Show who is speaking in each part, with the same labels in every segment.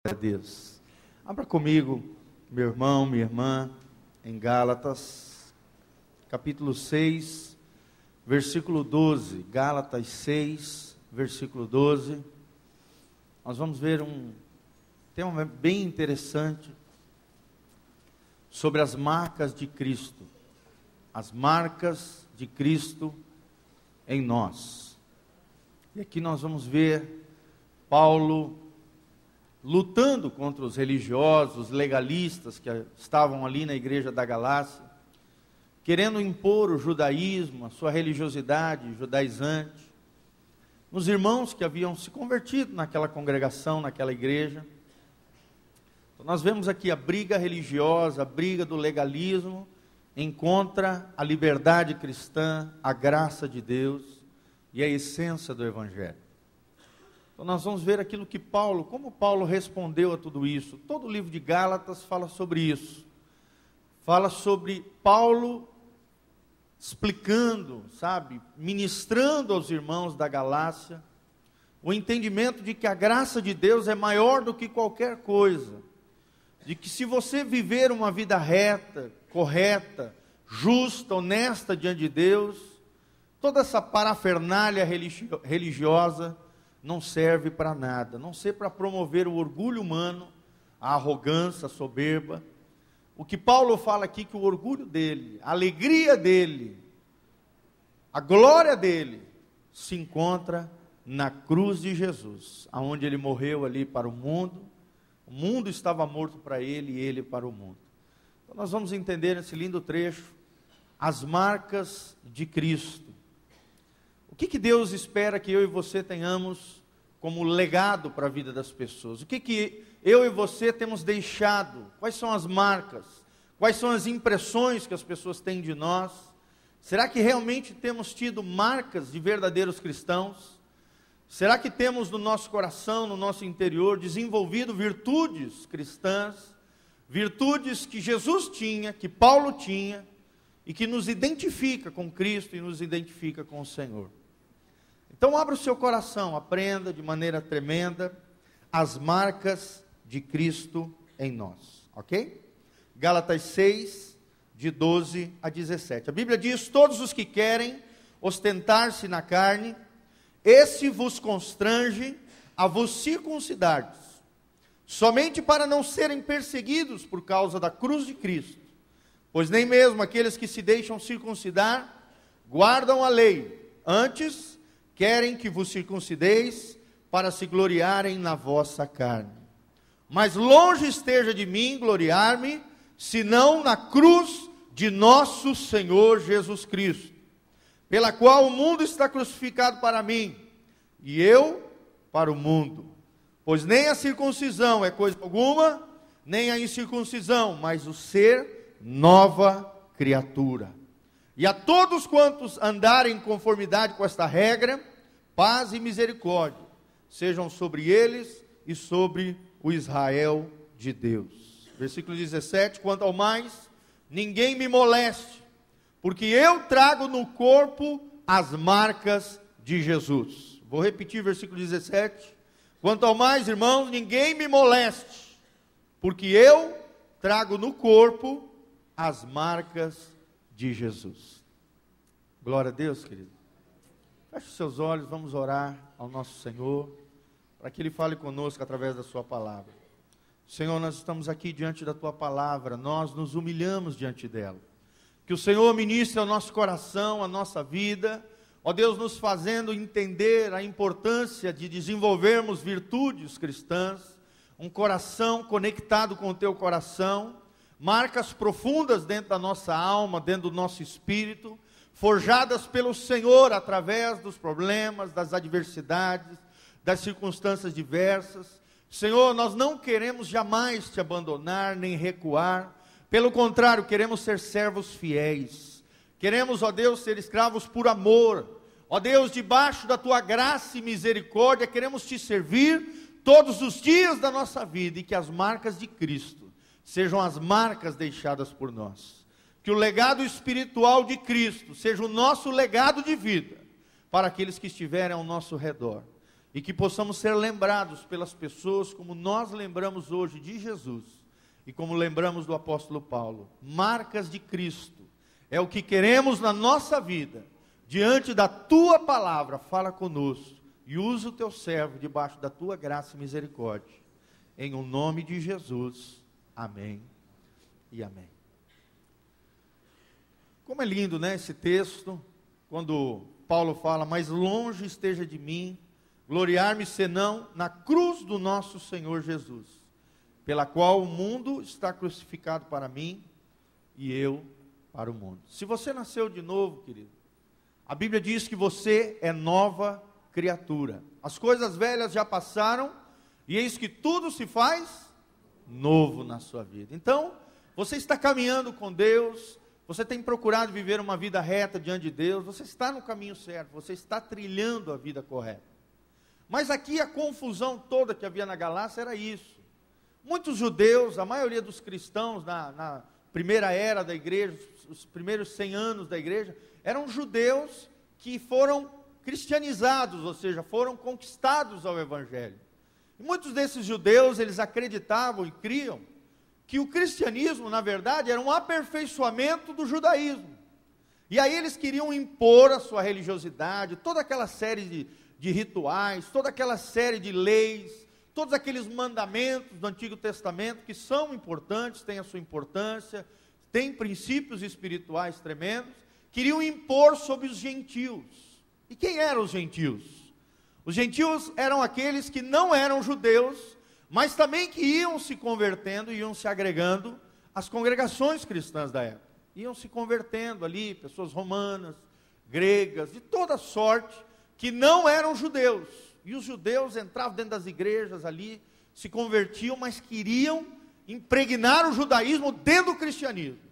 Speaker 1: a Deus. Abra comigo, meu irmão, minha irmã, em Gálatas, capítulo 6, versículo 12. Gálatas 6, versículo 12. Nós vamos ver um tema bem interessante sobre as marcas de Cristo. As marcas de Cristo em nós. E aqui nós vamos ver Paulo lutando contra os religiosos, legalistas que estavam ali na igreja da Galácia, querendo impor o judaísmo, a sua religiosidade judaizante, nos irmãos que haviam se convertido naquela congregação, naquela igreja. Então nós vemos aqui a briga religiosa, a briga do legalismo, contra a liberdade cristã, a graça de Deus e a essência do Evangelho. Então nós vamos ver aquilo que como Paulo respondeu a tudo isso. Todo o livro de Gálatas fala sobre isso. Fala sobre Paulo explicando, ministrando aos irmãos da Galácia, o entendimento de que a graça de Deus é maior do que qualquer coisa. De que se você viver uma vida reta, correta, justa, honesta diante de Deus, toda essa parafernália religiosa não serve para nada, não serve para promover o orgulho humano, a arrogância, a soberba. O que Paulo fala aqui, que o orgulho dele, a alegria dele, a glória dele, se encontra na cruz de Jesus, aonde ele morreu ali para o mundo estava morto para ele e ele para o mundo. Então nós vamos entender nesse lindo trecho, as marcas de Cristo. O que Deus espera que eu e você tenhamos como legado para a vida das pessoas? O que eu e você temos deixado? Quais são as marcas? Quais são as impressões que as pessoas têm de nós? Será que realmente temos tido marcas de verdadeiros cristãos? Será que temos no nosso coração, no nosso interior, desenvolvido virtudes cristãs? Virtudes que Jesus tinha, que Paulo tinha, e que nos identifica com Cristo e nos identifica com o Senhor. Então abra o seu coração, aprenda de maneira tremenda as marcas de Cristo em nós, ok? Gálatas 6, de 12 a 17. A Bíblia diz: todos os que querem ostentar-se na carne, esse vos constrange a vos circuncidardes, somente para não serem perseguidos por causa da cruz de Cristo. Pois nem mesmo aqueles que se deixam circuncidar guardam a lei, antes querem que vos circuncideis para se gloriarem na vossa carne. Mas longe esteja de mim gloriar-me, senão na cruz de nosso Senhor Jesus Cristo, pela qual o mundo está crucificado para mim, e eu para o mundo. Pois nem a circuncisão é coisa alguma, nem a incircuncisão, mas o ser nova criatura. E a todos quantos andarem em conformidade com esta regra, paz e misericórdia sejam sobre eles e sobre o Israel de Deus. Versículo 17: quanto ao mais, ninguém me moleste, porque eu trago no corpo as marcas de Jesus. Vou repetir versículo 17: quanto ao mais, irmãos, ninguém me moleste, porque eu trago no corpo as marcas de Jesus. Glória a Deus, querido. Feche os seus olhos, vamos orar ao nosso Senhor, para que Ele fale conosco através da sua palavra. Senhor, nós estamos aqui diante da tua palavra, nós nos humilhamos diante dela. Que o Senhor ministre ao nosso coração, à nossa vida, ó Deus, nos fazendo entender a importância de desenvolvermos virtudes cristãs, um coração conectado com o teu coração, marcas profundas dentro da nossa alma, dentro do nosso espírito, forjadas pelo Senhor através dos problemas, das adversidades, das circunstâncias diversas. Senhor, nós não queremos jamais te abandonar, nem recuar. Pelo contrário, queremos ser servos fiéis. Queremos, ó Deus, ser escravos por amor. Ó Deus, debaixo da tua graça e misericórdia, queremos te servir todos os dias da nossa vida, e que as marcas de Cristo sejam as marcas deixadas por nós. Que o legado espiritual de Cristo seja o nosso legado de vida para aqueles que estiverem ao nosso redor. e que possamos ser lembrados pelas pessoas como nós lembramos hoje de Jesus e como lembramos do apóstolo Paulo. Marcas de Cristo é o que queremos na nossa vida. Diante da tua palavra, fala conosco e usa o teu servo debaixo da tua graça e misericórdia. Em o nome de Jesus, amém e amém. Como é lindo, né, esse texto, quando Paulo fala: mais longe esteja de mim gloriar-me senão na cruz do nosso Senhor Jesus, pela qual o mundo está crucificado para mim e eu para o mundo. Se você nasceu de novo, querido, a Bíblia diz que você é nova criatura. As coisas velhas já passaram e eis que tudo se faz novo na sua vida. Então, você está caminhando com Deus, você tem procurado viver uma vida reta diante de Deus, você está no caminho certo, você está trilhando a vida correta. Mas aqui a confusão toda que havia na Galácia era isso. Muitos judeus, a maioria dos cristãos na primeira era da igreja, os primeiros 100 anos da igreja, eram judeus que foram cristianizados, ou seja, foram conquistados ao Evangelho. E muitos desses judeus, eles acreditavam e criam que o cristianismo, na verdade, era um aperfeiçoamento do judaísmo. E aí eles queriam impor a sua religiosidade, toda aquela série de rituais, toda aquela série de leis, todos aqueles mandamentos do Antigo Testamento, que são importantes, têm a sua importância, têm princípios espirituais tremendos, queriam impor sobre os gentios. E quem eram os gentios? Os gentios eram aqueles que não eram judeus, mas também que iam se convertendo, iam se agregando às congregações cristãs da época. Iam se convertendo ali, pessoas romanas, gregas, de toda sorte, que não eram judeus. E os judeus entravam dentro das igrejas ali, se convertiam, mas queriam impregnar o judaísmo dentro do cristianismo.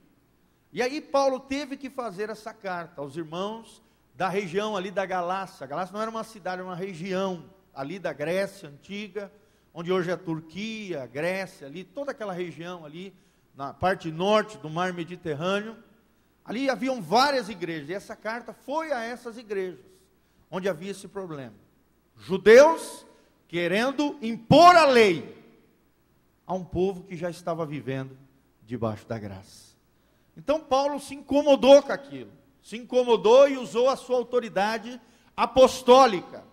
Speaker 1: E aí Paulo teve que fazer essa carta aos irmãos da região ali da Galácia. A Galácia não era uma cidade, era uma região ali da Grécia antiga, onde hoje é a Turquia, a Grécia, ali, toda aquela região ali, na parte norte do mar Mediterrâneo. Ali haviam várias igrejas, e essa carta foi a essas igrejas, onde havia esse problema. Judeus querendo impor a lei a um povo que já estava vivendo debaixo da graça. Então Paulo se incomodou com aquilo, se incomodou e usou a sua autoridade apostólica,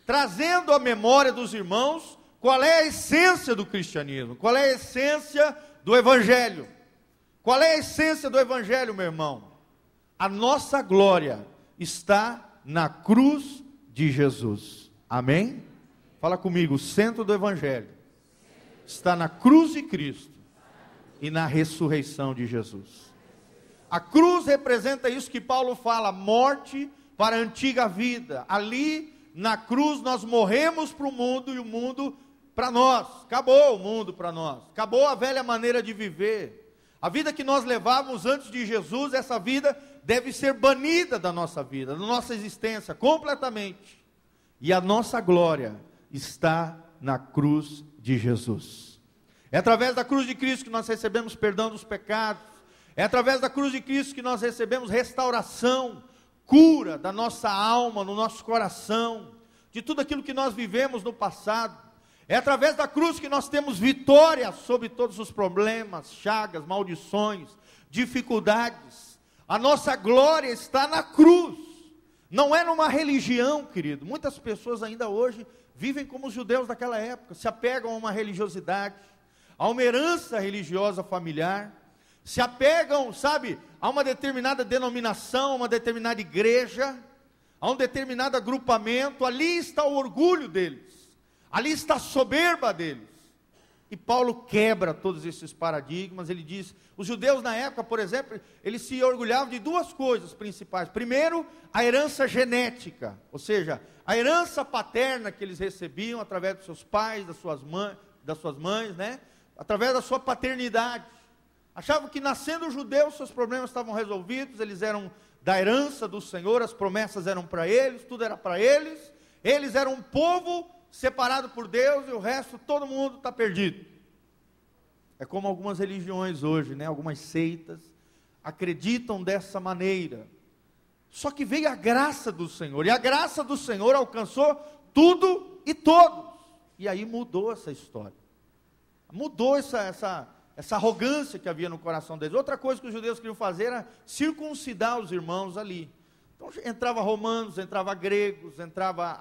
Speaker 1: trazendo à memória dos irmãos qual é a essência do cristianismo, qual é a essência do evangelho. Qual é a essência do evangelho, meu irmão? A nossa glória está na cruz de Jesus. Amém? Fala comigo, o centro do evangelho está na cruz de Cristo e na ressurreição de Jesus. A cruz representa isso que Paulo fala, morte para a antiga vida. Ali na cruz nós morremos para o mundo e o mundo para nós. Acabou o mundo para nós, acabou a velha maneira de viver. A vida que nós levávamos antes de Jesus, essa vida deve ser banida da nossa vida, da nossa existência, completamente. E a nossa glória está na cruz de Jesus. É através da cruz de Cristo que nós recebemos perdão dos pecados. É através da cruz de Cristo que nós recebemos restauração, cura da nossa alma, no nosso coração, de tudo aquilo que nós vivemos no passado. É através da cruz que nós temos vitória sobre todos os problemas, chagas, maldições, dificuldades. A nossa glória está na cruz. Não é numa religião, querido. Muitas pessoas ainda hoje vivem como os judeus daquela época. Se apegam a uma religiosidade, a uma herança religiosa familiar. Se apegam, sabe, a uma determinada denominação, a uma determinada igreja, a um determinado agrupamento. Ali está o orgulho deles. Ali está a soberba deles. E Paulo quebra todos esses paradigmas. Ele diz, os judeus na época, por exemplo, eles se orgulhavam de duas coisas principais. Primeiro, a herança genética, ou seja, a herança paterna que eles recebiam através dos seus pais, das suas mães, né? Através da sua paternidade. Achavam que nascendo judeus, seus problemas estavam resolvidos, eles eram da herança do Senhor, as promessas eram para eles, tudo era para eles eram um povo separado por Deus, e o resto, todo mundo está perdido. É como algumas religiões hoje, né? Algumas seitas, acreditam dessa maneira. Só que veio a graça do Senhor, e a graça do Senhor alcançou tudo e todos. E aí mudou essa história. Mudou essa arrogância que havia no coração deles. Outra coisa que os judeus queriam fazer era circuncidar os irmãos ali. Então entrava romanos, entrava gregos, entrava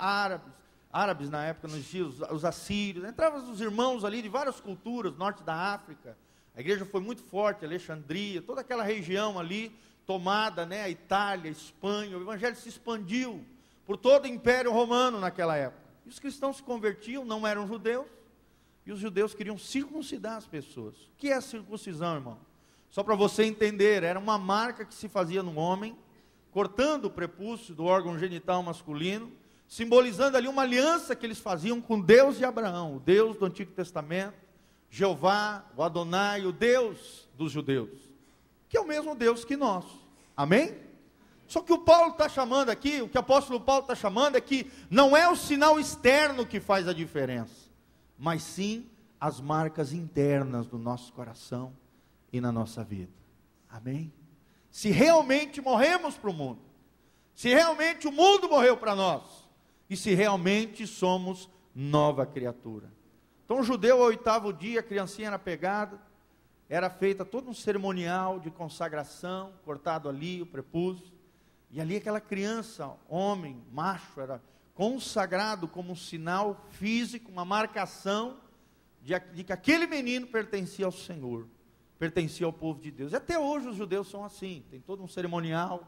Speaker 1: árabes na época não existiam, os assírios, entravam os irmãos ali de várias culturas, norte da África. A igreja foi muito forte, Alexandria, toda aquela região ali, tomada, né, a Itália, a Espanha, o evangelho se expandiu por todo o Império Romano naquela época. E os cristãos se convertiam, não eram judeus, e os judeus queriam circuncidar as pessoas. O que é a circuncisão, irmão? Só para você entender, era uma marca que se fazia no homem, cortando o prepúcio do órgão genital masculino, simbolizando ali uma aliança que eles faziam com Deus de Abraão, o Deus do Antigo Testamento, Jeová, o Adonai, o Deus dos judeus, que é o mesmo Deus que nós, amém? Só que o Paulo está chamando aqui, o que o apóstolo Paulo está chamando é que não é o sinal externo que faz a diferença, mas sim as marcas internas do nosso coração e na nossa vida, amém? Se realmente morremos para o mundo, se realmente o mundo morreu para nós, e se realmente somos nova criatura. Então o judeu, ao 8º dia, a criancinha era pegada, era feita todo um cerimonial de consagração, cortado ali o prepúcio, e ali aquela criança, homem, macho, era consagrado como um sinal físico, uma marcação de que aquele menino pertencia ao Senhor, pertencia ao povo de Deus. E até hoje os judeus são assim, tem todo um cerimonial,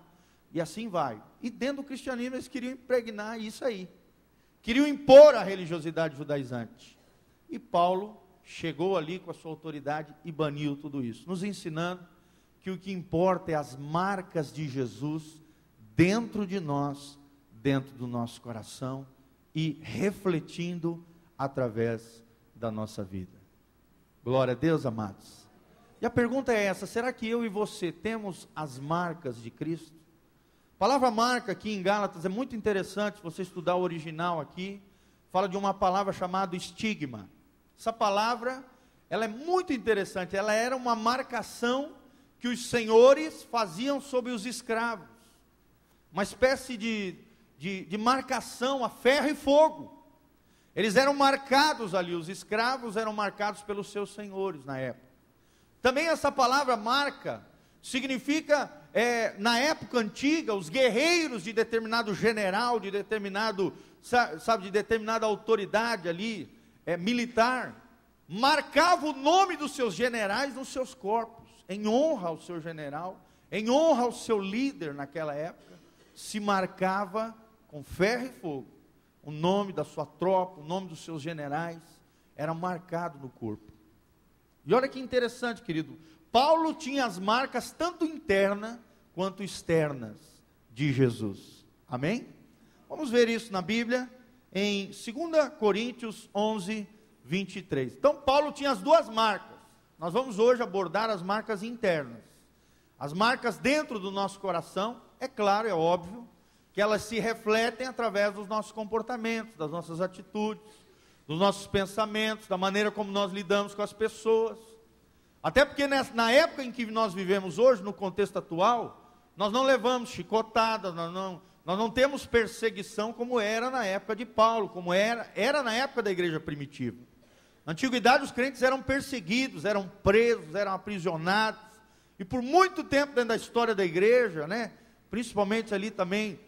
Speaker 1: e assim vai. E dentro do cristianismo eles queriam impregnar isso aí. Queriam impor a religiosidade judaizante. E Paulo chegou ali com a sua autoridade e baniu tudo isso. Nos ensinando que o que importa é as marcas de Jesus dentro de nós, dentro do nosso coração e refletindo através da nossa vida. Glória a Deus, amados. E a pergunta é essa: será que eu e você temos as marcas de Cristo? A palavra marca aqui em Gálatas é muito interessante, se você estudar o original aqui, fala de uma palavra chamada estigma. Essa palavra, ela é muito interessante, ela era uma marcação que os senhores faziam sobre os escravos, uma espécie de marcação a ferro e fogo. Eles eram marcados ali, os escravos eram marcados pelos seus senhores na época. Também essa palavra marca significa, na época antiga, os guerreiros de determinado general, de determinado, de determinada autoridade ali, militar, marcava o nome dos seus generais nos seus corpos, em honra ao seu general, em honra ao seu líder naquela época, se marcava com ferro e fogo, o nome da sua tropa, o nome dos seus generais, era marcado no corpo. E olha que interessante, querido, Paulo tinha as marcas tanto internas quanto externas de Jesus, amém? Vamos ver isso na Bíblia, em 2 Coríntios 11, 23. Então Paulo tinha as duas marcas, nós vamos hoje abordar as marcas internas, as marcas dentro do nosso coração, é claro, é óbvio, que elas se refletem através dos nossos comportamentos, das nossas atitudes, dos nossos pensamentos, da maneira como nós lidamos com as pessoas. Até porque na época em que nós vivemos hoje, no contexto atual, nós não levamos chicotadas, nós não temos perseguição como era na época de Paulo, como era na época da igreja primitiva. Na antiguidade os crentes eram perseguidos, eram presos, eram aprisionados, e por muito tempo dentro da história da igreja, né, principalmente ali também,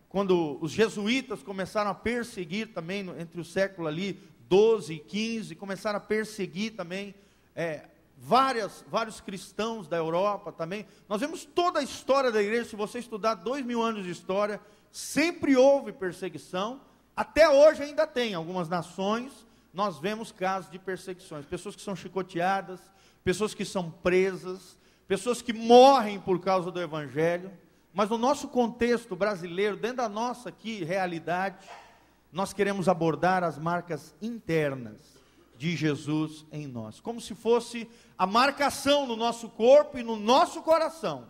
Speaker 1: quando os jesuítas começaram a perseguir também, entre o século ali 12 e 15, começaram a perseguir também, vários cristãos da Europa também. Nós vemos toda a história da igreja, se você estudar 2000 anos de história, sempre houve perseguição, até hoje ainda tem, algumas nações, nós vemos casos de perseguições, pessoas que são chicoteadas, pessoas que são presas, pessoas que morrem por causa do evangelho, mas no nosso contexto brasileiro, dentro da nossa aqui realidade, nós queremos abordar as marcas internas de Jesus em nós, como se fosse a marcação no nosso corpo e no nosso coração,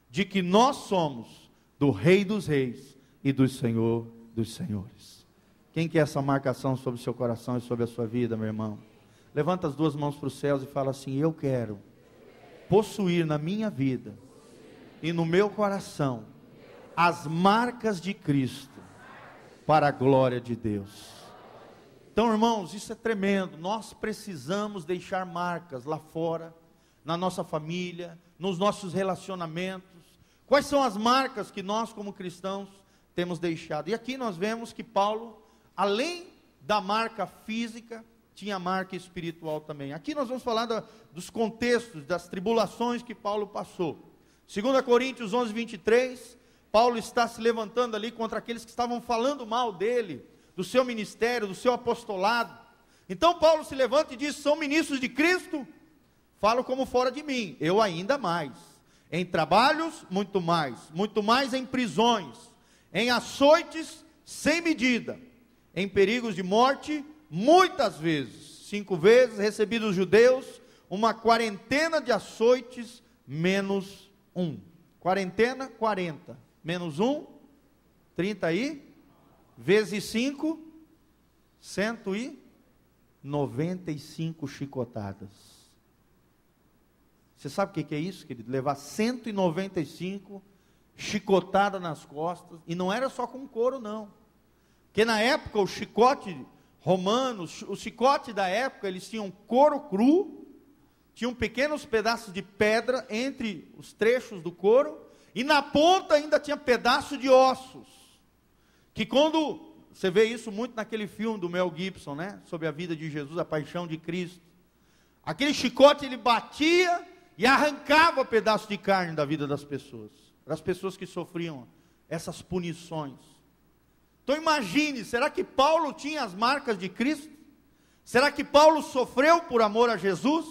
Speaker 1: de que nós somos do Rei dos Reis e do Senhor dos Senhores. Quem quer essa marcação sobre o seu coração e sobre a sua vida, meu irmão? Levanta as duas mãos para os céus e fala assim: eu quero possuir na minha vida e no meu coração as marcas de Cristo para a glória de Deus. Então, irmãos, isso é tremendo. Nós precisamos deixar marcas lá fora, na nossa família, nos nossos relacionamentos. Quais são as marcas que nós, como cristãos, temos deixado? E aqui nós vemos que Paulo, além da marca física, tinha marca espiritual também. Aqui nós vamos falar dos contextos, das tribulações que Paulo passou. 2 Coríntios 11, 23, Paulo está se levantando ali contra aqueles que estavam falando mal dele, do seu ministério, do seu apostolado. Então Paulo se levanta e diz: são ministros de Cristo? Falo como fora de mim, eu ainda mais. Em trabalhos, muito mais em prisões, em açoites sem medida, em perigos de morte, muitas vezes, 5 vezes recebi dos judeus uma quarentena de açoites, menos 1. Quarentena, 40, menos 1, 30 aí, vezes 5, 195 chicotadas. Você sabe o que é isso, querido? Levar 195 chicotadas nas costas, e não era só com couro não, porque na época o chicote romano, o chicote da época, eles tinham couro cru, tinham pequenos pedaços de pedra entre os trechos do couro, e na ponta ainda tinha pedaço de ossos, que quando, você vê isso muito naquele filme do Mel Gibson, né, sobre a vida de Jesus, a paixão de Cristo, aquele chicote ele batia e arrancava pedaço de carne da vida das pessoas que sofriam essas punições. Então imagine, será que Paulo tinha as marcas de Cristo? Será que Paulo sofreu por amor a Jesus?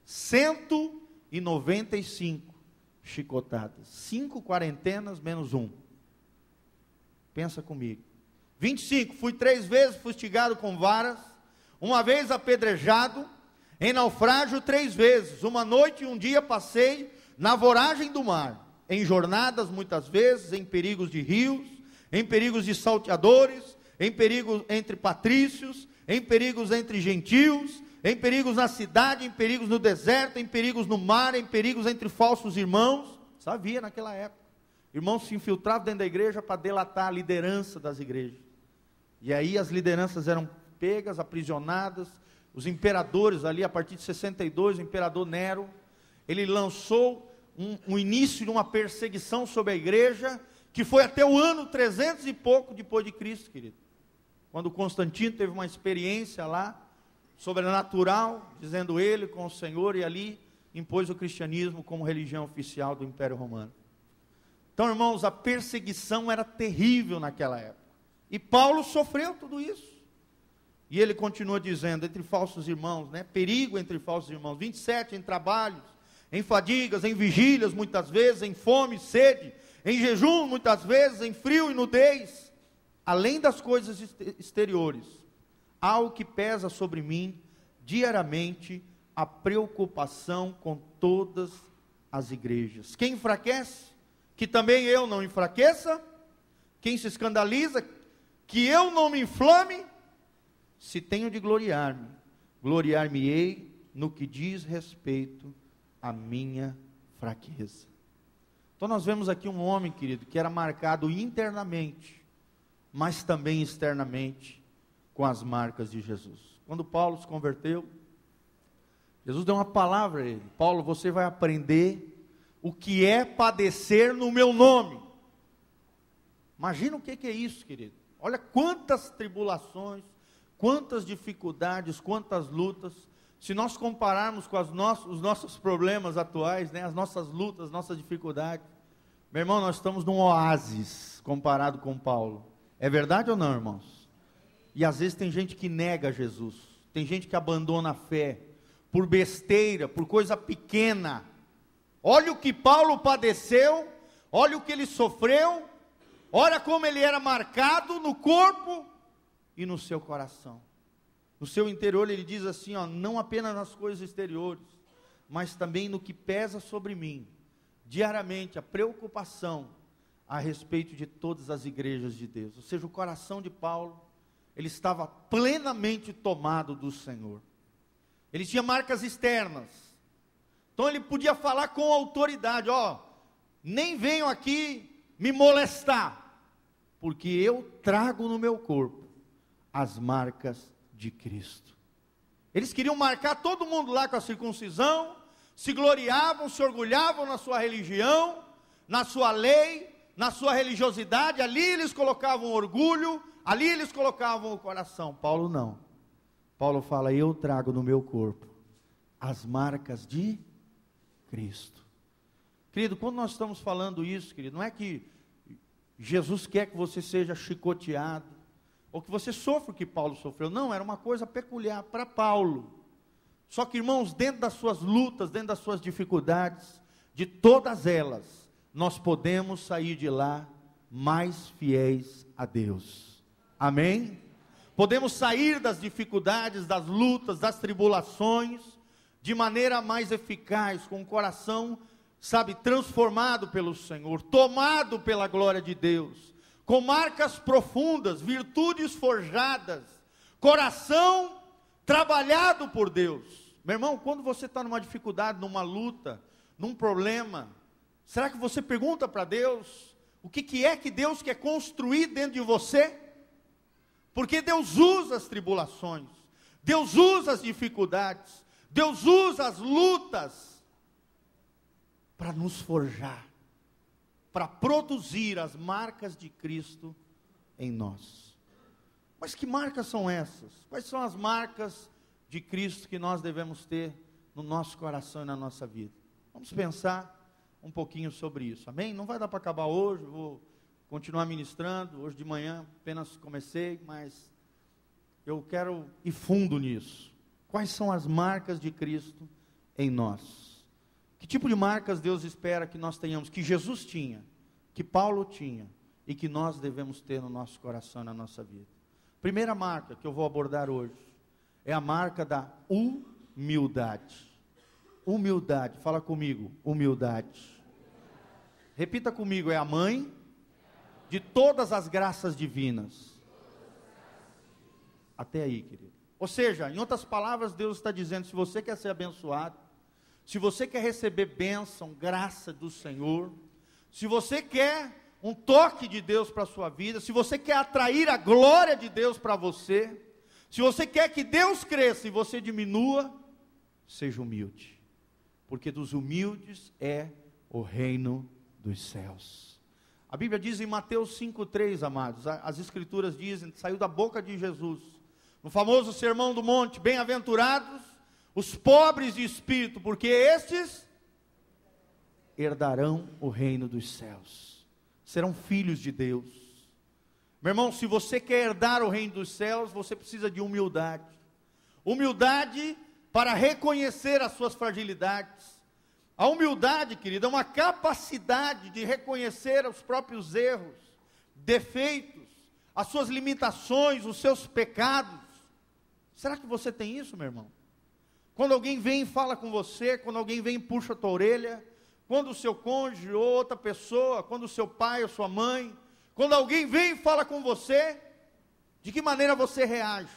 Speaker 1: 195 chicotadas, 5 quarentenas menos 1. Pensa comigo. 25, fui 3 vezes fustigado com varas, uma vez apedrejado, em naufrágio 3 vezes, uma noite e um dia passei na voragem do mar, em jornadas muitas vezes, em perigos de rios, em perigos de salteadores, em perigos entre patrícios, em perigos entre gentios, em perigos na cidade, em perigos no deserto, em perigos no mar, em perigos entre falsos irmãos. Sabia naquela época, irmãos se infiltravam dentro da igreja para delatar a liderança das igrejas, e aí as lideranças eram pegas, aprisionadas. Os imperadores ali, a partir de 62, o imperador Nero, ele lançou um início de uma perseguição sobre a igreja, que foi até o ano 300 e pouco depois de Cristo, querido, quando Constantino teve uma experiência lá, sobrenatural, dizendo ele com o Senhor, e ali impôs o cristianismo como religião oficial do Império Romano. Então, irmãos, a perseguição era terrível naquela época, e Paulo sofreu tudo isso. E ele continua dizendo, entre falsos irmãos, né? Perigo entre falsos irmãos. 27, em trabalhos, em fadigas, em vigílias, muitas vezes, em fome, sede, em jejum, muitas vezes, em frio e nudez. Além das coisas exteriores, há o que pesa sobre mim, diariamente, a preocupação com todas as igrejas. Quem enfraquece? Que também eu não enfraqueça. Quem se escandaliza? Que eu não me inflame. Se tenho de gloriar-me, gloriar-me-ei no que diz respeito à minha fraqueza. Então nós vemos aqui um homem, querido, que era marcado internamente, mas também externamente, com as marcas de Jesus. Quando Paulo se converteu, Jesus deu uma palavra a ele: Paulo, você vai aprender o que é padecer no meu nome. Imagina o que é isso, querido. Olha quantas tribulações, quantas dificuldades, quantas lutas. Se nós compararmos com os nossos problemas atuais, né, as nossas lutas, nossas dificuldades, meu irmão, nós estamos num oásis comparado com Paulo. É verdade ou não, irmãos? E às vezes tem gente que nega Jesus, tem gente que abandona a fé, por besteira, por coisa pequena. Olha o que Paulo padeceu, olha o que ele sofreu, olha como ele era marcado no corpo e no seu coração. No seu interior ele diz assim, ó, não apenas nas coisas exteriores, mas também no que pesa sobre mim, diariamente, a preocupação a respeito de todas as igrejas de Deus. Ou seja, o coração de Paulo, ele estava plenamente tomado do Senhor. Ele tinha marcas externas, então ele podia falar com autoridade, ó, nem venham aqui me molestar, porque eu trago no meu corpo as marcas de Cristo. Eles queriam marcar todo mundo lá com a circuncisão, se gloriavam, se orgulhavam na sua religião, na sua lei, na sua religiosidade. Ali eles colocavam orgulho, ali eles colocavam o coração. Paulo não. Paulo fala: eu trago no meu corpo as marcas de Cristo. Querido, quando nós estamos falando isso, querido, não é que Jesus quer que você seja chicoteado, ou que você sofra o que Paulo sofreu. Não, era uma coisa peculiar para Paulo. Só que, irmãos, dentro das suas lutas, dentro das suas dificuldades, de todas elas, nós podemos sair de lá mais fiéis a Deus. Amém? Podemos sair das dificuldades, das lutas, das tribulações, de maneira mais eficaz, com o coração, sabe, transformado pelo Senhor, tomado pela glória de Deus, com marcas profundas, virtudes forjadas, coração trabalhado por Deus. Meu irmão, quando você está numa dificuldade, numa luta, num problema, será que você pergunta para Deus, o que é que Deus quer construir dentro de você? Porque Deus usa as tribulações, Deus usa as dificuldades, Deus usa as lutas, para nos forjar, para produzir as marcas de Cristo em nós. Mas que marcas são essas? Quais são as marcas de Cristo que nós devemos ter no nosso coração e na nossa vida? Vamos pensar um pouquinho sobre isso, amém? Não vai dar para acabar hoje, vou continuar ministrando. Hoje de manhã apenas comecei, mas eu quero ir fundo nisso. Quais são as marcas de Cristo em nós? Que tipo de marcas Deus espera que nós tenhamos, que Jesus tinha, que Paulo tinha, e que nós devemos ter no nosso coração e na nossa vida? Primeira marca que eu vou abordar hoje, é a marca da humildade. Humildade, fala comigo, humildade. Repita comigo, é a mãe de todas as graças divinas. Até aí, querido. Ou seja, em outras palavras, Deus está dizendo: se você quer ser abençoado, se você quer receber bênção, graça do Senhor, se você quer um toque de Deus para a sua vida, se você quer atrair a glória de Deus para você, se você quer que Deus cresça e você diminua, seja humilde, porque dos humildes é o reino dos céus. A Bíblia diz em Mateus 5,3, amados, as Escrituras dizem, saiu da boca de Jesus, no famoso Sermão do Monte: bem-aventurados os pobres de espírito, porque estes herdarão o reino dos céus, serão filhos de Deus. Meu irmão, se você quer herdar o reino dos céus, você precisa de humildade. Humildade para reconhecer as suas fragilidades. A humildade, querido, é uma capacidade de reconhecer os próprios erros, defeitos, as suas limitações, os seus pecados. Será que você tem isso, meu irmão? Quando alguém vem e fala com você, quando alguém vem e puxa a tua orelha, quando o seu cônjuge ou outra pessoa, quando o seu pai ou sua mãe, quando alguém vem e fala com você, de que maneira você reage?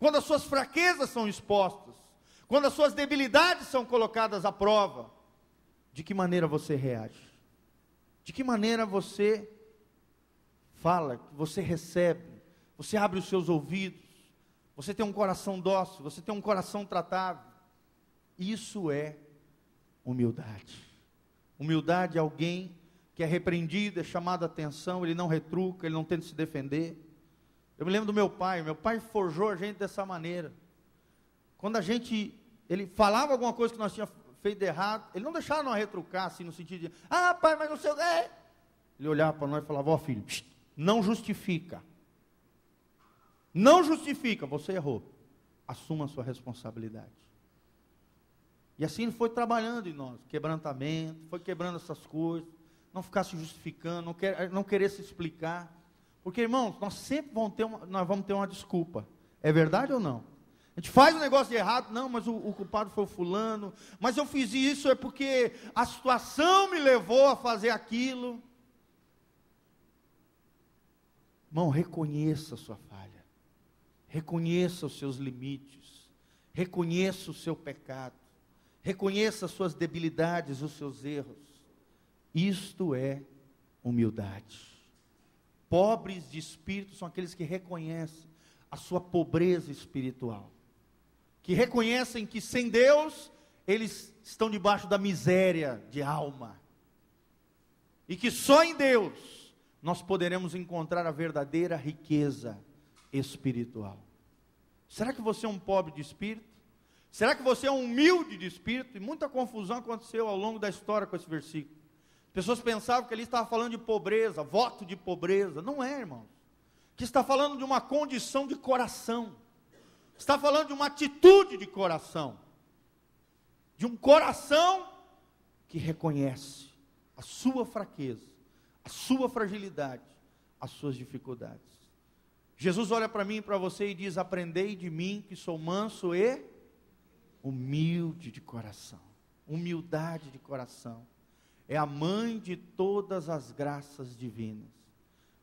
Speaker 1: Quando as suas fraquezas são expostas, quando as suas debilidades são colocadas à prova, de que maneira você reage? De que maneira você fala, você recebe, você abre os seus ouvidos, você tem um coração dócil, você tem um coração tratável? Isso é humildade. Humildade é alguém que é repreendido, é chamado a atenção, ele não retruca, ele não tenta se defender. Eu me lembro do meu pai forjou a gente dessa maneira. Quando ele falava alguma coisa que nós tínhamos feito de errado, ele não deixava nós retrucar, assim, no sentido de: ah, pai, mas não sei o que. Ele olhava para nós e falava: ó, filho, não justifica. Não justifica, você errou. Assuma a sua responsabilidade. E assim ele foi trabalhando em nós, quebrantamento, foi quebrando essas coisas, não ficar se justificando, não querer se explicar. Porque, irmãos, nós sempre vamos ter uma desculpa. É verdade ou não? A gente faz um negócio de errado, não, mas o culpado foi o fulano, mas eu fiz isso é porque a situação me levou a fazer aquilo. Irmão, reconheça a sua falha. Reconheça os seus limites, reconheça o seu pecado, reconheça as suas debilidades, os seus erros. Isto é humildade. Pobres de espírito são aqueles que reconhecem a sua pobreza espiritual, que reconhecem que sem Deus, eles estão debaixo da miséria de alma, e que só em Deus nós poderemos encontrar a verdadeira riqueza espiritual. Será que você é um pobre de espírito? Será que você é um humilde de espírito? E muita confusão aconteceu ao longo da história com esse versículo. As pessoas pensavam que ele estava falando de pobreza, voto de pobreza. Não é, irmãos. Que está falando de uma condição de coração. Está falando de uma atitude de coração. De um coração que reconhece a sua fraqueza, a sua fragilidade, as suas dificuldades. Jesus olha para mim e para você e diz: aprendei de mim que sou manso e humilde de coração. Humildade de coração é a mãe de todas as graças divinas.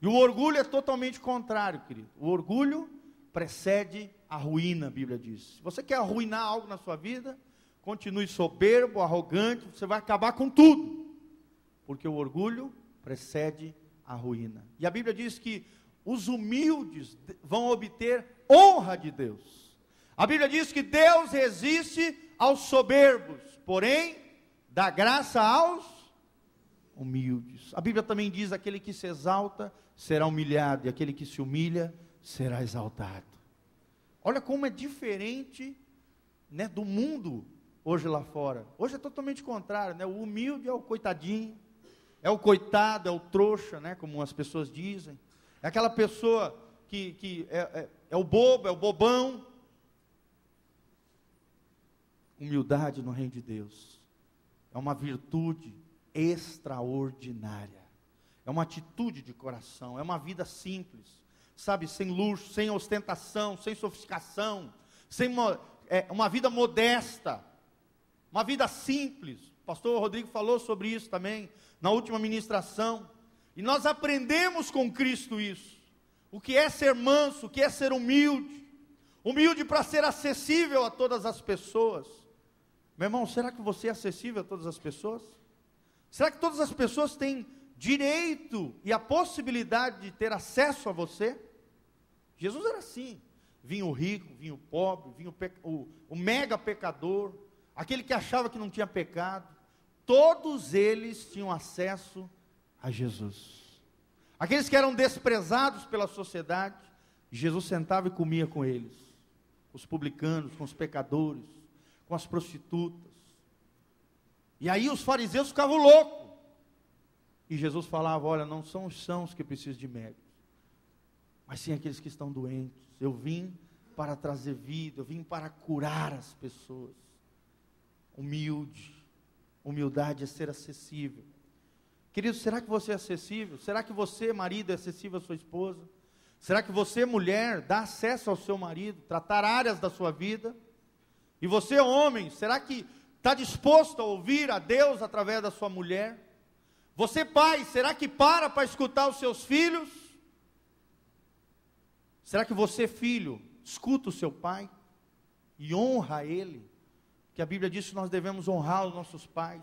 Speaker 1: E o orgulho é totalmente contrário, querido. O orgulho precede a ruína, a Bíblia diz. Se você quer arruinar algo na sua vida, continue soberbo, arrogante, você vai acabar com tudo. Porque o orgulho precede a ruína. E a Bíblia diz que os humildes vão obter honra de Deus. A Bíblia diz que Deus resiste aos soberbos, porém dá graça aos humildes. A Bíblia também diz: aquele que se exalta será humilhado, e aquele que se humilha será exaltado. Olha como é diferente, né, do mundo hoje lá fora. Hoje é totalmente contrário, né? O humilde é o coitadinho, é o coitado, é o trouxa, né, como as pessoas dizem. É aquela pessoa que é o bobo, é o bobão. Humildade no reino de Deus é uma virtude extraordinária. É uma atitude de coração, é uma vida simples, sabe, sem luxo, sem ostentação, sem sofisticação, uma vida modesta, uma vida simples. O pastor Rodrigo falou sobre isso também na última ministração, e nós aprendemos com Cristo isso, o que é ser manso, o que é ser humilde, humilde para ser acessível a todas as pessoas. Meu irmão, será que você é acessível a todas as pessoas? Será que todas as pessoas têm direito e a possibilidade de ter acesso a você? Jesus era assim. Vinha o rico, vinha o pobre, vinha o mega pecador, aquele que achava que não tinha pecado. Todos eles tinham acesso a Jesus. Aqueles que eram desprezados pela sociedade, Jesus sentava e comia com eles. Os publicanos, com os pecadores, com as prostitutas. E aí os fariseus ficavam loucos. E Jesus falava: olha, não são os sãos que precisam de médicos, mas sim aqueles que estão doentes. Eu vim para trazer vida, eu vim para curar as pessoas. Humildade é ser acessível. Querido, será que você é acessível? Será que você, marido, é acessível à sua esposa? Será que você, mulher, dá acesso ao seu marido, tratar áreas da sua vida? E você, homem, será que está disposto a ouvir a Deus através da sua mulher? Você, pai, será que para escutar os seus filhos? Será que você, filho, escuta o seu pai e honra ele? Porque a Bíblia diz que nós devemos honrar os nossos pais,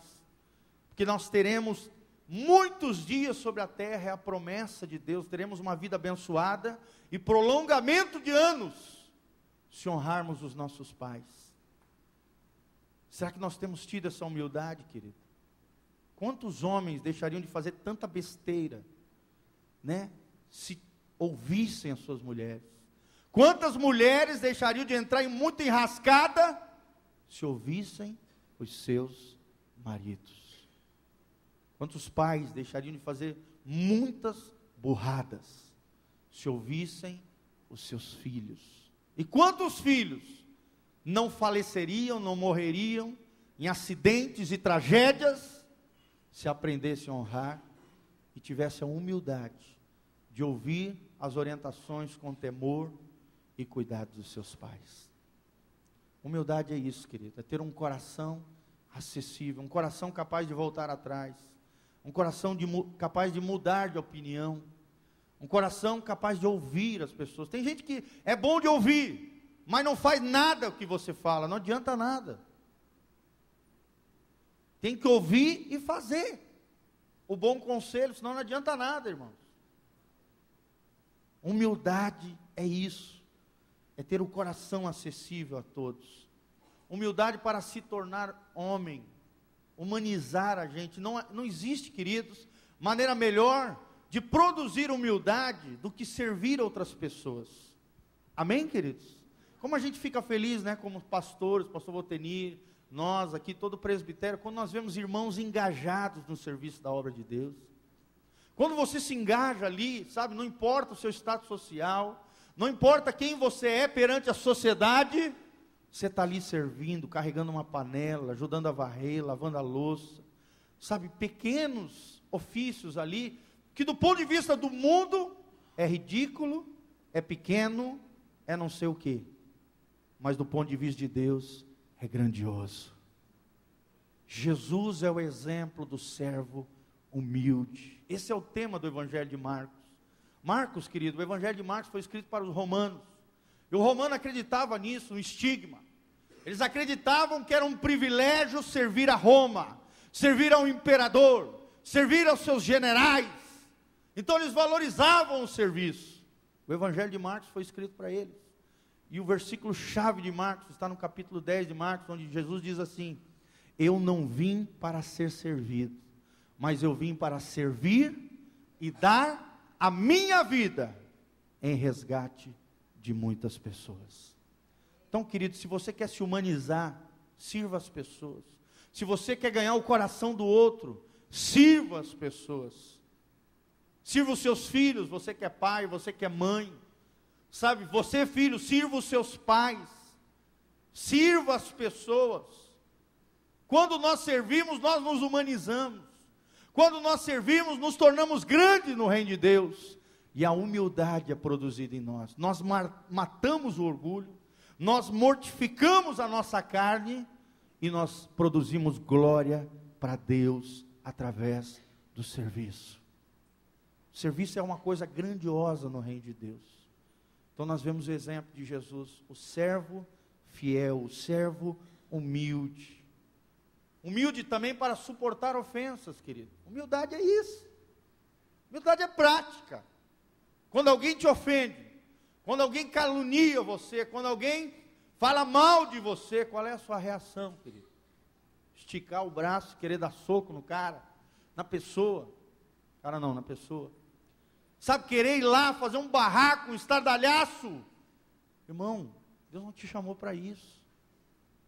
Speaker 1: porque nós teremos muitos dias sobre a terra, é a promessa de Deus, teremos uma vida abençoada e prolongamento de anos, se honrarmos os nossos pais. Será que nós temos tido essa humildade, querido? Quantos homens deixariam de fazer tanta besteira, né, se ouvissem as suas mulheres? Quantas mulheres deixariam de entrar em muita enrascada, se ouvissem os seus maridos? Quantos pais deixariam de fazer muitas burradas, se ouvissem os seus filhos? E quantos filhos não faleceriam, não morreriam em acidentes e tragédias, se aprendessem a honrar e tivessem a humildade de ouvir as orientações com temor e cuidado dos seus pais? Humildade é isso, querido, é ter um coração acessível, um coração capaz de voltar atrás, um coração capaz de mudar de opinião, um coração capaz de ouvir as pessoas. Tem gente que é bom de ouvir, mas não faz nada o que você fala, não adianta nada. Tem que ouvir e fazer o bom conselho, senão não adianta nada, irmãos. Humildade é isso, é ter o coração acessível a todos. Humildade para se tornar homem, humanizar a gente. Não existe, queridos, maneira melhor de produzir humildade do que servir outras pessoas. Amém, queridos? Como a gente fica feliz, né, como pastores, pastor Botenir, nós aqui, todo o presbitério, quando nós vemos irmãos engajados no serviço da obra de Deus. Quando você se engaja ali, sabe, não importa o seu status social, não importa quem você é perante a sociedade, você está ali servindo, carregando uma panela, ajudando a varrer, lavando a louça, sabe, pequenos ofícios ali, que do ponto de vista do mundo, é ridículo, é pequeno, é não sei o quê, mas do ponto de vista de Deus, é grandioso. Jesus é o exemplo do servo humilde. Esse é o tema do Evangelho de Marcos. Marcos, querido, o Evangelho de Marcos foi escrito para os romanos, e o romano acreditava nisso, no estigma. Eles acreditavam que era um privilégio servir a Roma, servir ao imperador, servir aos seus generais. Então eles valorizavam o serviço. O Evangelho de Marcos foi escrito para eles. E o versículo chave de Marcos está no capítulo 10 de Marcos, onde Jesus diz assim: eu não vim para ser servido, mas eu vim para servir e dar a minha vida em resgate de muitas pessoas. Então, querido, se você quer se humanizar, sirva as pessoas. Se você quer ganhar o coração do outro, sirva as pessoas. Sirva os seus filhos, você que é pai, você que é mãe. Sabe, você filho, sirva os seus pais. Sirva as pessoas. Quando nós servimos, nós nos humanizamos. Quando nós servimos, nos tornamos grandes no reino de Deus. E a humildade é produzida em nós. Nós matamos o orgulho, nós mortificamos a nossa carne e nós produzimos glória para Deus através do serviço. O serviço é uma coisa grandiosa no reino de Deus. Então nós vemos o exemplo de Jesus, o servo fiel, o servo humilde. Humilde também para suportar ofensas, querido. Humildade é isso. Humildade é prática. Quando alguém te ofende, quando alguém calunia você, quando alguém fala mal de você, qual é a sua reação, querido? Esticar o braço, querer dar soco no cara, na pessoa. Cara não, na pessoa. Sabe, querer ir lá, fazer um barraco, um estardalhaço. Irmão, Deus não te chamou para isso.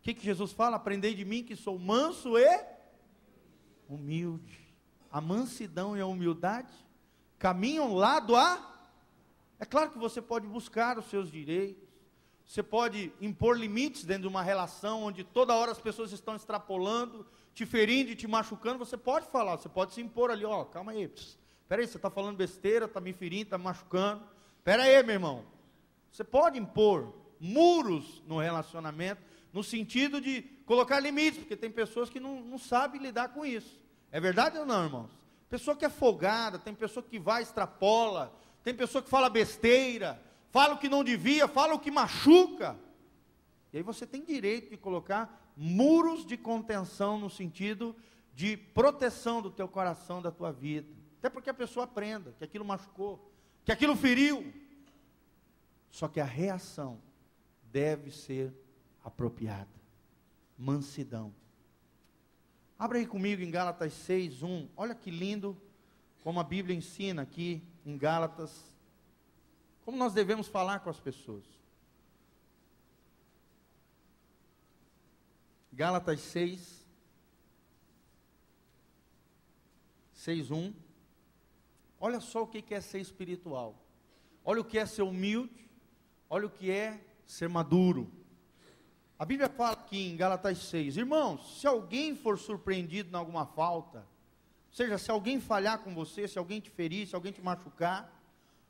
Speaker 1: O que Jesus fala? Aprendei de mim que sou manso e humilde. A mansidão e a humildade caminham lado a... É claro que você pode buscar os seus direitos, você pode impor limites dentro de uma relação onde toda hora as pessoas estão extrapolando, te ferindo e te machucando. Você pode falar, você pode se impor ali, ó, calma aí, espera aí, você está falando besteira, está me ferindo, está me machucando. Espera aí, meu irmão. Você pode impor muros no relacionamento, no sentido de colocar limites, porque tem pessoas que não sabem lidar com isso. É verdade ou não, irmãos? Pessoa que é folgada, tem pessoa que vai, extrapola, tem pessoa que fala besteira, fala o que não devia, fala o que machuca. E aí você tem direito de colocar muros de contenção no sentido de proteção do teu coração, da tua vida. Até porque a pessoa aprenda que aquilo machucou, que aquilo feriu. Só que a reação deve ser apropriada. Mansidão. Abra aí comigo em Gálatas 6:1. Olha que lindo como a Bíblia ensina aqui em Gálatas, como nós devemos falar com as pessoas. Gálatas 6:1. Olha só o que é ser espiritual. Olha o que é ser humilde. Olha o que é ser maduro. A Bíblia fala aqui em Gálatas 6, irmãos, se alguém for surpreendido em alguma falta, ou seja, se alguém falhar com você, se alguém te ferir, se alguém te machucar,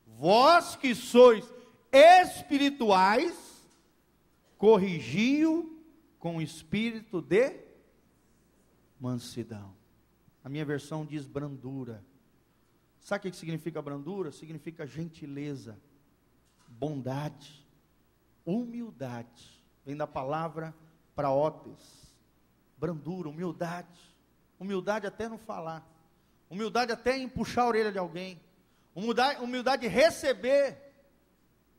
Speaker 1: vós que sois espirituais, corrigi-o com espírito de mansidão. A minha versão diz brandura. Sabe o que significa brandura? Significa gentileza, bondade, humildade. Vem da palavra praotes, brandura, humildade. Humildade até não falar. Humildade até em puxar a orelha de alguém. Humildade de receber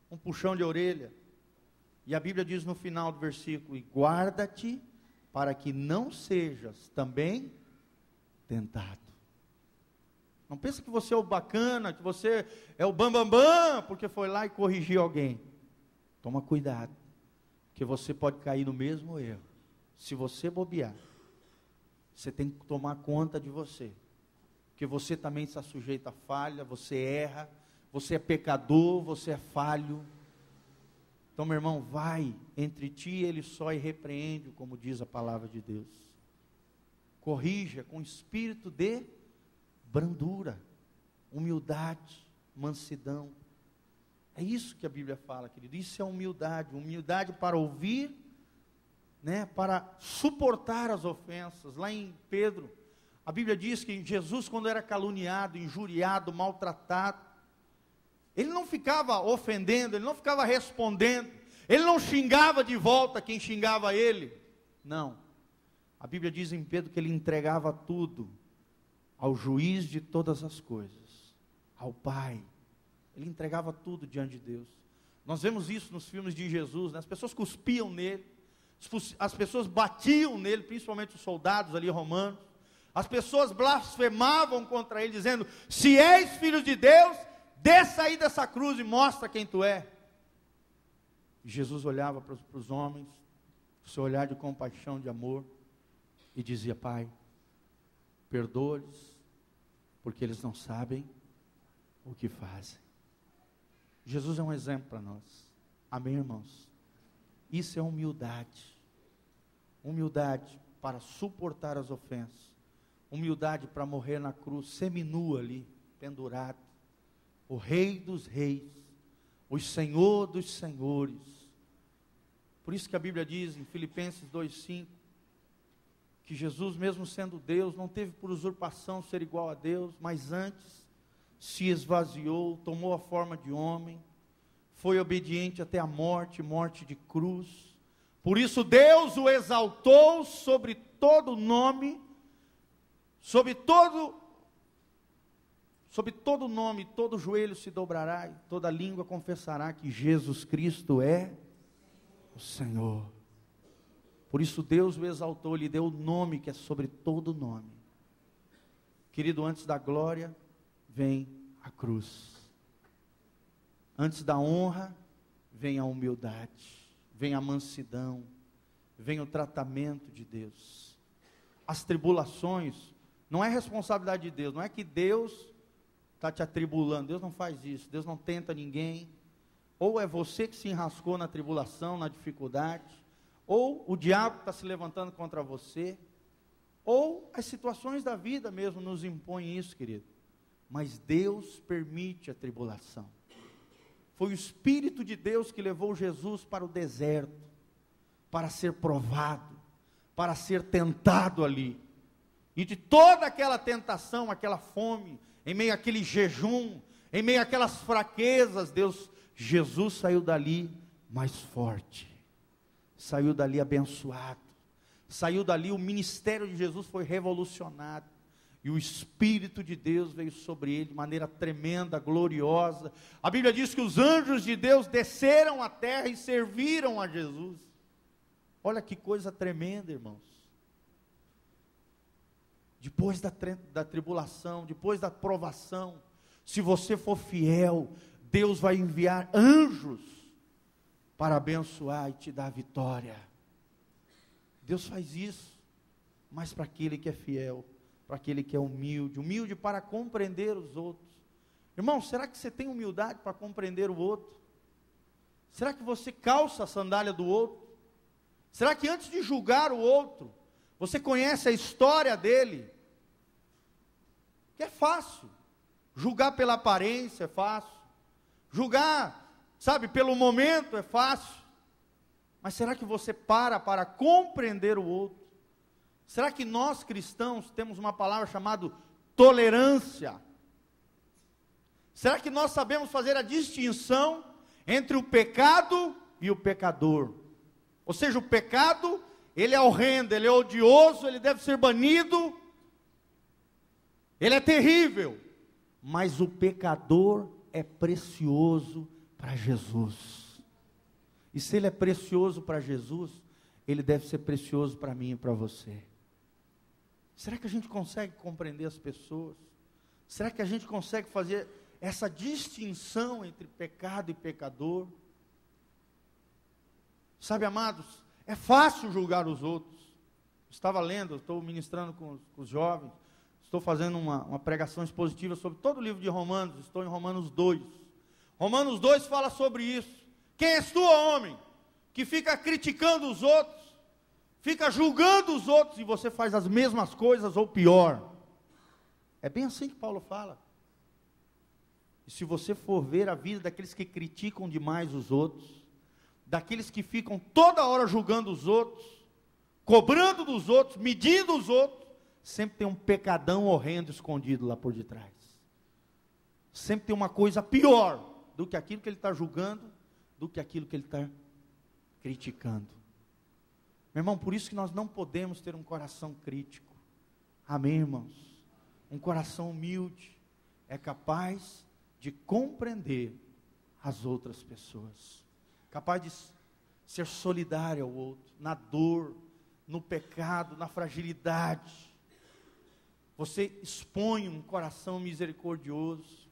Speaker 1: um puxão de orelha. E a Bíblia diz no final do versículo: e guarda-te para que não sejas também tentado. Não pensa que você é o bacana, que você é o bambambam, porque foi lá e corrigiu alguém. Toma cuidado, porque você pode cair no mesmo erro. Se você bobear, você tem que tomar conta de você, porque você também está sujeito a falha, você erra, você é pecador, você é falho. Então, meu irmão, vai entre ti e ele só e repreende, como diz a palavra de Deus. Corrija com espírito de brandura, humildade, mansidão. É isso que a Bíblia fala, querido. Isso é humildade, humildade para ouvir, né, para suportar as ofensas. Lá em Pedro, a Bíblia diz que Jesus, quando era caluniado, injuriado, maltratado, ele não ficava ofendendo, ele não ficava respondendo, ele não xingava de volta quem xingava ele. Não. A Bíblia diz em Pedro que ele entregava tudo ao juiz de todas as coisas, ao Pai. Ele entregava tudo diante de Deus. Nós vemos isso nos filmes de Jesus, né? As pessoas cuspiam nele, as pessoas batiam nele, principalmente os soldados ali romanos. As pessoas blasfemavam contra ele, dizendo: se és filho de Deus, desça aí dessa cruz e mostra quem tu é. E Jesus olhava para os homens, com seu olhar de compaixão, de amor, e dizia: Pai, perdoa-lhes, porque eles não sabem o que fazem. Jesus é um exemplo para nós. Amém, irmãos? Isso é humildade. Humildade para suportar as ofensas. Humildade para morrer na cruz, seminua ali, pendurado. O Rei dos Reis, o Senhor dos Senhores. Por isso que a Bíblia diz em Filipenses 2,5, que Jesus, mesmo sendo Deus, não teve por usurpação ser igual a Deus, mas antes se esvaziou, tomou a forma de homem, foi obediente até a morte, morte de cruz. Por isso Deus o exaltou sobre todo nome, sobre todo nome, todo joelho se dobrará e toda língua confessará que Jesus Cristo é o Senhor. Por isso Deus o exaltou, lhe deu o nome que é sobre todo nome. Querido, antes da glória vem a cruz. Antes da honra vem a humildade, vem a mansidão, vem o tratamento de Deus. As tribulações não é responsabilidade de Deus, não é que Deus está te atribulando. Deus não faz isso, Deus não tenta ninguém. Ou é você que se enrascou na tribulação, na dificuldade, ou o diabo está se levantando contra você, ou as situações da vida mesmo nos impõem isso, querido. Mas Deus permite a tribulação. Foi o Espírito de Deus que levou Jesus para o deserto, para ser provado, para ser tentado ali. E de toda aquela tentação, aquela fome, em meio àquele jejum, em meio àquelas fraquezas, Jesus saiu dali mais forte, saiu dali abençoado, saiu dali, o ministério de Jesus foi revolucionado, e o Espírito de Deus veio sobre ele de maneira tremenda, gloriosa. A Bíblia diz que os anjos de Deus desceram à terra e serviram a Jesus. Olha que coisa tremenda, irmãos. Depois da tribulação, depois da provação, se você for fiel, Deus vai enviar anjos para abençoar e te dar vitória. Deus faz isso, mas para aquele que é fiel, para aquele que é humilde, humilde para compreender os outros. Irmão, será que você tem humildade para compreender o outro? Será que você calça a sandália do outro? Será que antes de julgar o outro, você conhece a história dele? Que é fácil, julgar pela aparência é fácil, julgar, sabe, pelo momento é fácil, mas será que você para compreender o outro? Será que nós cristãos temos uma palavra chamada tolerância? Será que nós sabemos fazer a distinção entre o pecado e o pecador? Ou seja, o pecado, ele é horrendo, ele é odioso, ele deve ser banido, ele é terrível, mas o pecador é precioso para para Jesus. E se ele é precioso para Jesus, ele deve ser precioso para mim e para você. Será que a gente consegue compreender as pessoas? Será que a gente consegue fazer essa distinção entre pecado e pecador? Sabe, amados, é fácil julgar os outros. Estava lendo, estou ministrando com os jovens, estou fazendo uma pregação expositiva sobre todo o livro de Romanos, estou em Romanos 2. Romanos 2 fala sobre isso. Quem és tu, homem, que fica criticando os outros, fica julgando os outros, e você faz as mesmas coisas ou pior? É bem assim que Paulo fala. E se você for ver a vida daqueles que criticam demais os outros, daqueles que ficam toda hora julgando os outros, cobrando dos outros, medindo os outros, sempre tem um pecadão horrendo escondido lá por detrás. Sempre tem uma coisa pior do que aquilo que ele está julgando, do que aquilo que ele está criticando. Meu irmão, por isso que nós não podemos ter um coração crítico. Amém, irmãos? Um coração humilde é capaz de compreender as outras pessoas, capaz de ser solidário ao outro, na dor, no pecado, na fragilidade. Você expõe um coração misericordioso,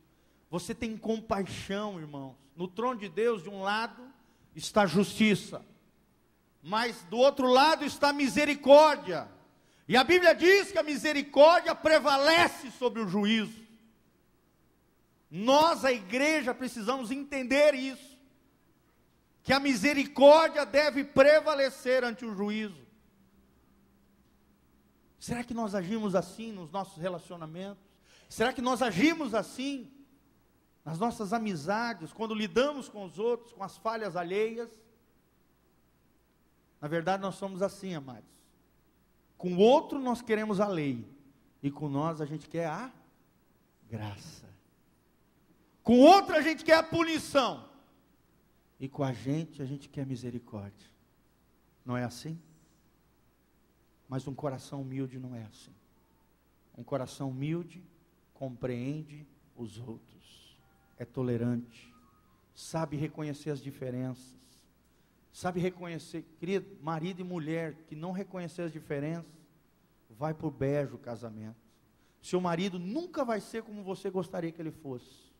Speaker 1: você tem compaixão, irmãos. No trono de Deus, de um lado está a justiça, mas do outro lado está a misericórdia. E a Bíblia diz que a misericórdia prevalece sobre o juízo. Nós, a igreja, precisamos entender isso, que a misericórdia deve prevalecer ante o juízo. Será que nós agimos assim nos nossos relacionamentos? Será que nós agimos assim nas nossas amizades, quando lidamos com os outros, com as falhas alheias? Na verdade, nós somos assim, amados. Com o outro nós queremos a lei, e com nós a gente quer a graça. Com o outro a gente quer a punição, e com a gente quer misericórdia. Não é assim? Mas um coração humilde não é assim. Um coração humilde compreende os outros, é tolerante, sabe reconhecer as diferenças, sabe reconhecer. Querido, marido e mulher que não reconhecer as diferenças, vai para o bejo o casamento. Seu marido nunca vai ser como você gostaria que ele fosse.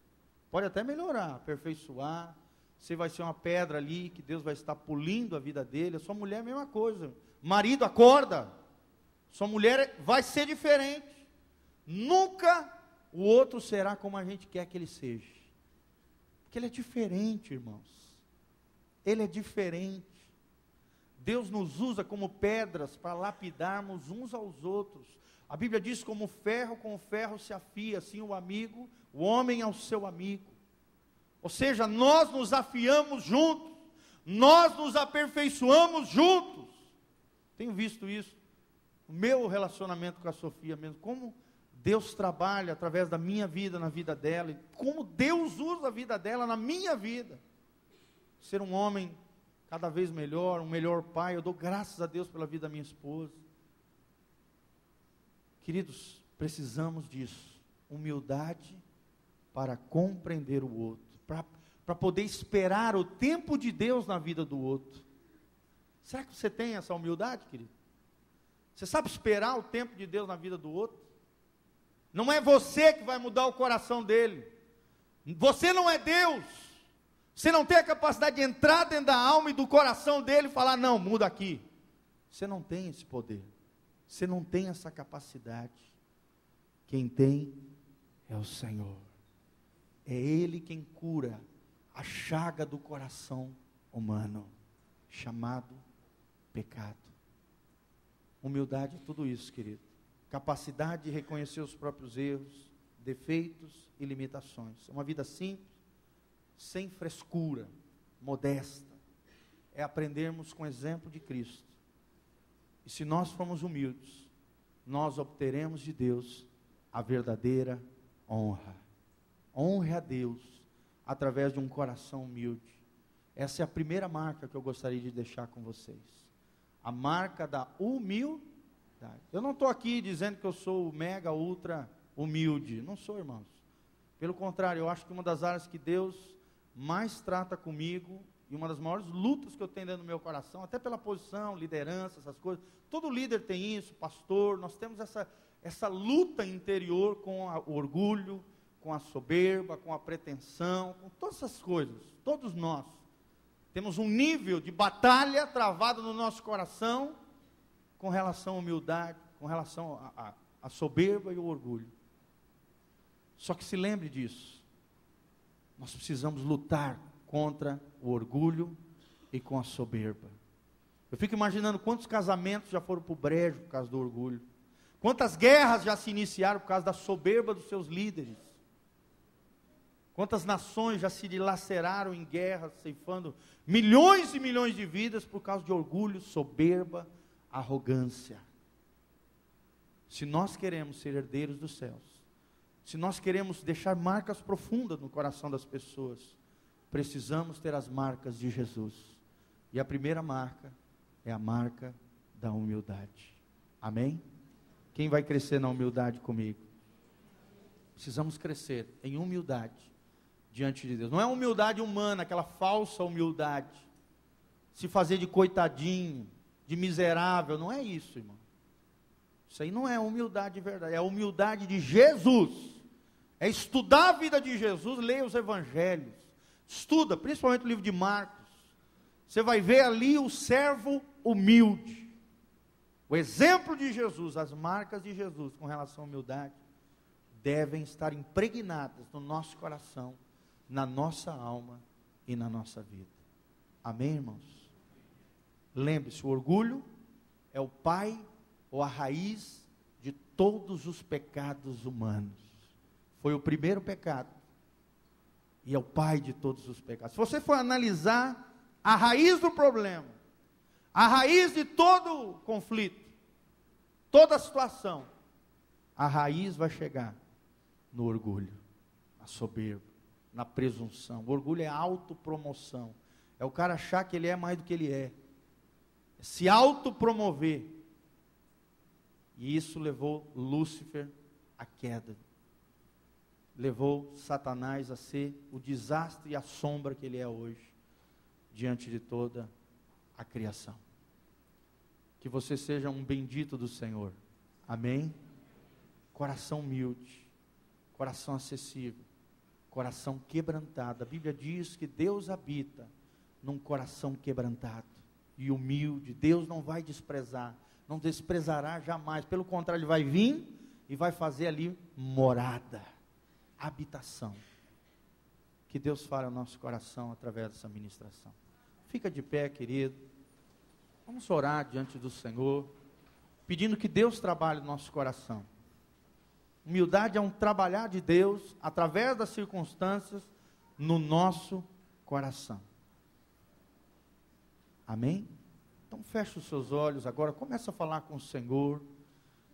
Speaker 1: Pode até melhorar, aperfeiçoar. Você vai ser uma pedra ali, que Deus vai estar polindo a vida dele. A sua mulher é a mesma coisa. Marido, acorda. Sua mulher vai ser diferente. Nunca o outro será como a gente quer que ele seja. Porque ele é diferente, irmãos. Ele é diferente. Deus nos usa como pedras para lapidarmos uns aos outros. A Bíblia diz: como ferro com ferro se afia, assim o amigo, o homem ao seu amigo. Ou seja, nós nos afiamos juntos, nós nos aperfeiçoamos juntos. Tenho visto isso no meu relacionamento com a Sofia mesmo, como Deus trabalha através da minha vida na vida dela, e como Deus usa a vida dela na minha vida. Ser um homem cada vez melhor, um melhor pai. Eu dou graças a Deus pela vida da minha esposa. Queridos, precisamos disso, humildade para compreender o outro, para poder esperar o tempo de Deus na vida do outro. Será que você tem essa humildade, querido? Você sabe esperar o tempo de Deus na vida do outro? Não é você que vai mudar o coração dele. Você não é Deus. Você não tem a capacidade de entrar dentro da alma e do coração dele e falar: não, muda aqui. Você não tem esse poder. Você não tem essa capacidade. Quem tem é o Senhor. É Ele quem cura a chaga do coração humano, chamado pecado. Humildade é tudo isso, querido. Capacidade de reconhecer os próprios erros, defeitos e limitações. Uma vida simples, sem frescura, modesta. É aprendermos com o exemplo de Cristo. E se nós formos humildes, nós obteremos de Deus a verdadeira honra. Honre a Deus através de um coração humilde. Essa é a primeira marca que eu gostaria de deixar com vocês. A marca da humildade. Eu não estou aqui dizendo que eu sou mega, ultra humilde. Não sou, irmãos. Pelo contrário, eu acho que uma das áreas que Deus mais trata comigo, e uma das maiores lutas que eu tenho dentro do meu coração, até pela posição, liderança, essas coisas, todo líder tem isso, pastor, nós temos essa luta interior com o orgulho, com a soberba, com a pretensão, com todas essas coisas. Todos nós temos um nível de batalha travado no nosso coração com relação à humildade, com relação à soberba e ao orgulho. Só que se lembre disso, nós precisamos lutar contra o orgulho e com a soberba. Eu fico imaginando quantos casamentos já foram para o brejo por causa do orgulho, quantas guerras já se iniciaram por causa da soberba dos seus líderes, quantas nações já se dilaceraram em guerras, ceifando milhões e milhões de vidas por causa de orgulho, soberba, arrogância. Se nós queremos ser herdeiros dos céus, se nós queremos deixar marcas profundas no coração das pessoas, precisamos ter as marcas de Jesus. E a primeira marca é a marca da humildade. Amém? Quem vai crescer na humildade comigo? Precisamos crescer em humildade diante de Deus. Não é humildade humana, aquela falsa humildade, se fazer de coitadinho, de miserável, não é isso, irmão. Isso aí não é humildade de verdade, é a humildade de Jesus. É estudar a vida de Jesus, leia os evangelhos, estuda, principalmente o livro de Marcos. Você vai ver ali o servo humilde, o exemplo de Jesus, as marcas de Jesus com relação à humildade, devem estar impregnadas no nosso coração, na nossa alma e na nossa vida. Amém, irmãos? Lembre-se, o orgulho é o pai ou a raiz de todos os pecados humanos. Foi o primeiro pecado e é o pai de todos os pecados. Se você for analisar a raiz do problema, a raiz de todo conflito, toda situação, a raiz vai chegar no orgulho, na soberba, na presunção. O orgulho é autopromoção, é o cara achar que ele é mais do que ele é se autopromover, e isso levou Lúcifer à queda, levou Satanás a ser o desastre e a sombra que ele é hoje, diante de toda a criação. Que você seja um bendito do Senhor, amém? Coração humilde, coração acessível, coração quebrantado. A Bíblia diz que Deus habita num coração quebrantado e humilde. Deus não vai desprezar, não desprezará jamais, pelo contrário, Ele vai vir e vai fazer ali morada, habitação. Que Deus fale ao nosso coração através dessa ministração. Fica de pé, querido. Vamos orar diante do Senhor, pedindo que Deus trabalhe no nosso coração. Humildade é um trabalhar de Deus, através das circunstâncias, no nosso coração. Amém? Então feche os seus olhos agora, começa a falar com o Senhor,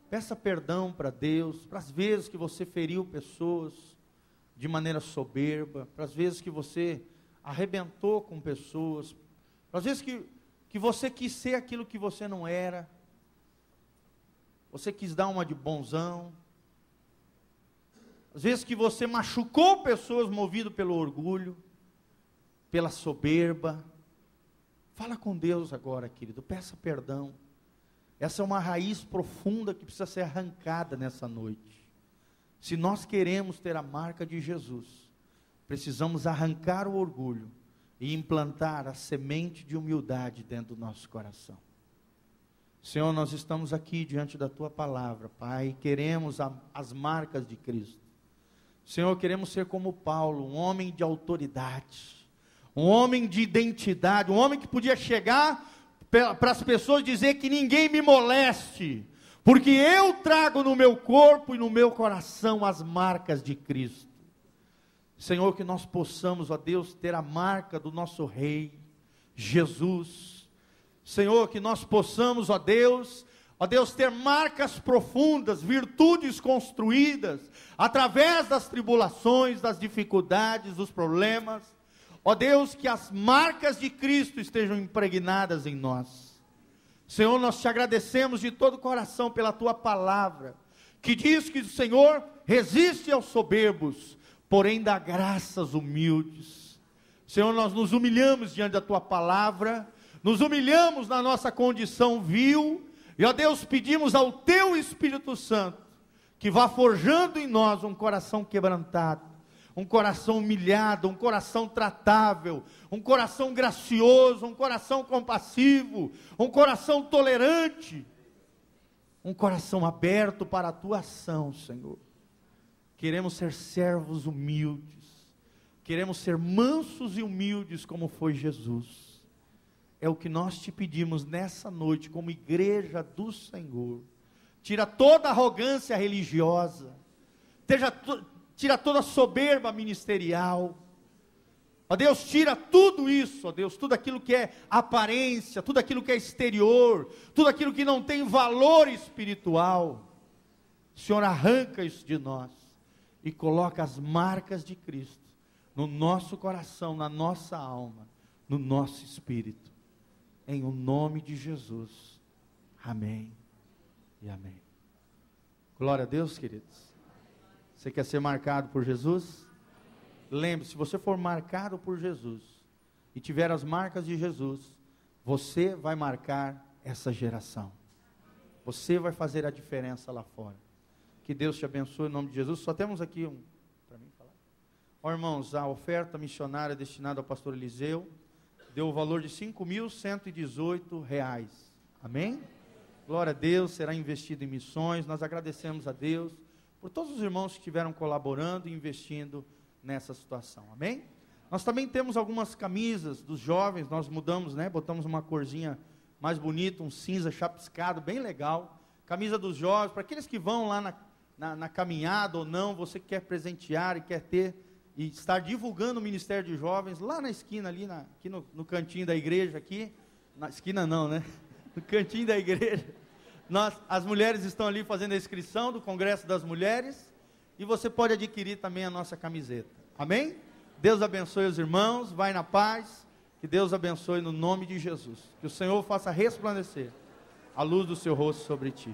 Speaker 1: peça perdão para Deus, para as vezes que você feriu pessoas de maneira soberba, para as vezes que você arrebentou com pessoas, para as vezes que você quis ser aquilo que você não era, você quis dar uma de bonzão, às vezes que você machucou pessoas movido pelo orgulho, pela soberba. Fala com Deus agora, querido, peça perdão. Essa é uma raiz profunda que precisa ser arrancada nessa noite. Se nós queremos ter a marca de Jesus, precisamos arrancar o orgulho e implantar a semente de humildade dentro do nosso coração. Senhor, nós estamos aqui diante da Tua palavra, Pai, e queremos as marcas de Cristo. Senhor, queremos ser como Paulo, um homem de autoridade, um homem de identidade, um homem que podia chegar para as pessoas e dizer que ninguém me moleste, porque eu trago no meu corpo e no meu coração as marcas de Cristo. Senhor, que nós possamos, ó Deus, ter a marca do nosso Rei, Jesus. Senhor, que nós possamos, ó Deus, ter marcas profundas, virtudes construídas, através das tribulações, das dificuldades, dos problemas. Ó Deus, que as marcas de Cristo estejam impregnadas em nós. Senhor, nós te agradecemos de todo o coração pela Tua palavra, que diz que o Senhor resiste aos soberbos, porém dá graça aos humildes. Senhor, nós nos humilhamos diante da Tua palavra, nos humilhamos na nossa condição vil, e ó Deus, pedimos ao Teu Espírito Santo, que vá forjando em nós um coração quebrantado, um coração humilhado, um coração tratável, um coração gracioso, um coração compassivo, um coração tolerante, um coração aberto para a Tua ação, Senhor. Queremos ser servos humildes, queremos ser mansos e humildes como foi Jesus. É o que nós te pedimos nessa noite como igreja do Senhor. Tira toda arrogância religiosa, tira toda soberba ministerial, ó Deus, tira tudo isso, ó Deus, tudo aquilo que é aparência, tudo aquilo que é exterior, tudo aquilo que não tem valor espiritual. Senhor, arranca isso de nós, e coloca as marcas de Cristo, no nosso coração, na nossa alma, no nosso espírito, em o nome de Jesus, amém. E amém. Glória a Deus, queridos. Você quer ser marcado por Jesus? Lembre-se, se você for marcado por Jesus, e tiver as marcas de Jesus, você vai marcar essa geração. Você vai fazer a diferença lá fora. Que Deus te abençoe em nome de Jesus. Só temos aqui para mim falar. Ó irmãos, a oferta missionária destinada ao pastor Eliseu, deu o valor de R$5.118. Amém? Glória a Deus, será investido em missões. Nós agradecemos a Deus por todos os irmãos que estiveram colaborando e investindo nessa situação, amém? Nós também temos algumas camisas dos jovens, nós mudamos, né? Botamos uma corzinha mais bonita, um cinza chapiscado, bem legal. Camisa dos jovens, para aqueles que vão lá na caminhada ou não, você que quer presentear e quer ter, e estar divulgando o Ministério de Jovens, lá na esquina, ali aqui no cantinho da igreja, aqui, na esquina não, né? No cantinho da igreja, as mulheres estão ali fazendo a inscrição do Congresso das Mulheres, e você pode adquirir também a nossa camiseta, amém? Deus abençoe os irmãos, vai na paz, que Deus abençoe no nome de Jesus, que o Senhor faça resplandecer a luz do seu rosto sobre ti.